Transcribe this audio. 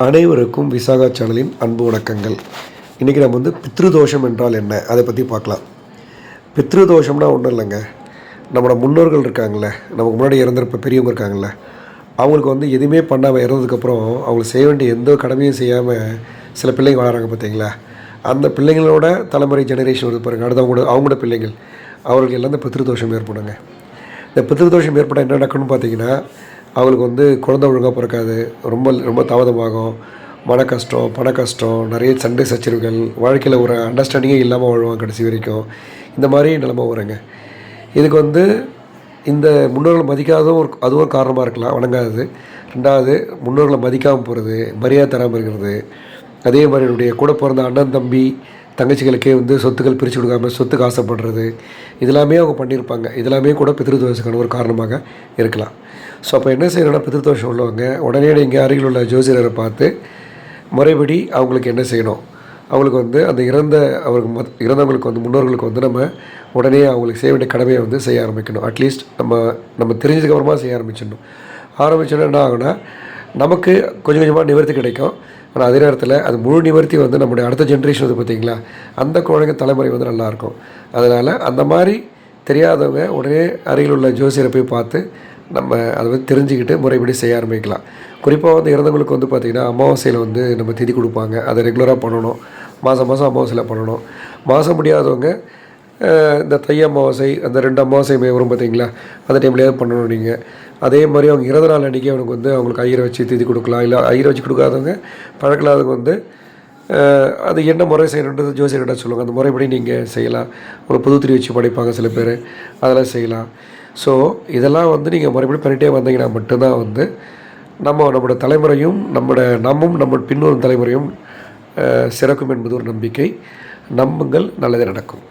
அனைவருக்கும் விசாகா சேனலின் அன்பு வணக்கங்கள். இன்றைக்கி நம்ம பித்ருதோஷம் என்றால் என்ன அதை பற்றி பார்க்கலாம். பித்ருதோஷம்னா ஒன்றும் இல்லைங்க. நம்மளோட முன்னோர்கள் இருக்காங்களே, நமக்கு முன்னாடி இறந்துருப்ப பெரியவங்க இருக்காங்களே, அவங்களுக்கு எதுவுமே பண்ணாமல் இறந்ததுக்கப்புறம் அவங்களுக்கு செய்ய வேண்டிய எந்த கடமையும் செய்யாமல் சில பிள்ளைங்க வளராங்க பார்த்தீங்களா. அந்த பிள்ளைங்களோட தலைமுறை ஜெனரேஷன் வருது பாருங்கள், அடுத்து அவங்களோட பிள்ளைங்கள், அவங்களுக்கு எல்லாம் இந்த பித்ருதோஷம் ஏற்படுங்க. இந்த பித்ருதோஷம் ஏற்பட்டால் என்ன நடக்கணும்னு பார்த்தீங்கன்னா, அவங்களுக்கு குழந்தை ஒழுங்காக பிறக்காது, ரொம்ப ரொம்ப தாமதமாகும், மன கஷ்டம், பண கஷ்டம், நிறைய சண்டை சச்சரவுகள், வாழ்க்கையில் ஒரு அண்டர்ஸ்டாண்டிங்கே இல்லாமல் வாழ்வாங்க கடைசி வரைக்கும். இந்த மாதிரி நிலைமை வருங்க. இதுக்கு இந்த முன்னோர்களை மதிக்காததும் அதுவும் காரணமாக இருக்கலாம், வணங்காதது. ரெண்டாவது, முன்னோர்களை மதிக்காமல் போகிறது, மரியாதை தராமல் இருக்கிறது. அதே மாதிரி என்னுடைய கூட பிறந்த அண்ணன் தம்பி தங்கச்சிகளுக்கே சொத்துக்கள் பிரித்து கொடுக்காமல் சொத்துக்கு ஆசைப்படுறது, இதெல்லாமே அவங்க பண்ணியிருப்பாங்க. இதெல்லாமே கூட பித்ருதோஷத்துக்கான ஒரு காரணமாக இருக்கலாம். ஸோ அப்போ என்ன செய்யணும்னா, பித்ருதோஷம் உள்ளவங்க உடனே நீங்கள் அருகில் உள்ள ஜோசியரை பார்த்து முறைப்படி அவங்களுக்கு என்ன செய்யணும், அவங்களுக்கு அந்த இறந்தவங்களுக்கு முன்னோர்களுக்கு நம்ம உடனே அவங்களுக்கு செய்ய வேண்டிய கடமையை செய்ய ஆரம்பிக்கணும். அட்லீஸ்ட் நம்ம தெரிஞ்சதுக்கப்புறமா செய்ய ஆரம்பிச்சோன்னா என்ன ஆகுனா, நமக்கு கொஞ்சம் கொஞ்சமாக நிவர்த்தி கிடைக்கும். ஆனால் அதே நேரத்தில் அது முழு நிவர்த்தி நம்முடைய அடுத்த ஜென்ரேஷன் பார்த்திங்களா, அந்த குழந்தைங்க தலைமுறை நல்லாயிருக்கும். அதனால் அந்த மாதிரி தெரியாதவங்க உடனே அருகில் உள்ள ஜோசியரை போய் பார்த்து நம்ம அதை தெரிஞ்சுக்கிட்டு முறைப்படி செய்ய ஆரம்பிக்கலாம். குறிப்பாக இறந்தவங்களுக்கு பார்த்திங்கன்னா, அமாவாசையில் நம்ம திதி கொடுப்பாங்க. அதை ரெகுலராக பண்ணணும். மாதம் அமாவாசையில் பண்ணணும். மாதம் முடியாதவங்க இந்த தை அமாவாசை, அந்த 2 அமாவாசை வரும் பார்த்திங்களா, அந்த டைம்லேயாவது பண்ணணும் நீங்கள். அதே மாதிரி அவங்க இறந்த நாள் அன்றைக்கி அவங்களுக்கு ஐயரை வச்சு திதி கொடுக்கலாம். இல்லை ஐயரை வச்சு கொடுக்காதவங்க, பழக்கலாதவங்க அது என்ன முறை செய்யணுன்றது ஜோசியர்கிட்ட சொல்லுவாங்க. அந்த முறைப்படி நீங்கள் செய்யலாம். ஒரு புது திரி வச்சு படைப்பாங்க சில பேர், அதெல்லாம் செய்யலாம். ஸோ இதெல்லாம் நீங்கள் முறைப்படி பண்ணிகிட்டே வந்தீங்கன்னா மட்டும்தான் நம்மளோட தலைமுறையும் நம்ம பின்வரும் தலைமுறையும் சிறக்கும் என்பது ஒரு நம்பிக்கை. நம்புங்கள், நல்லதே நடக்கும்.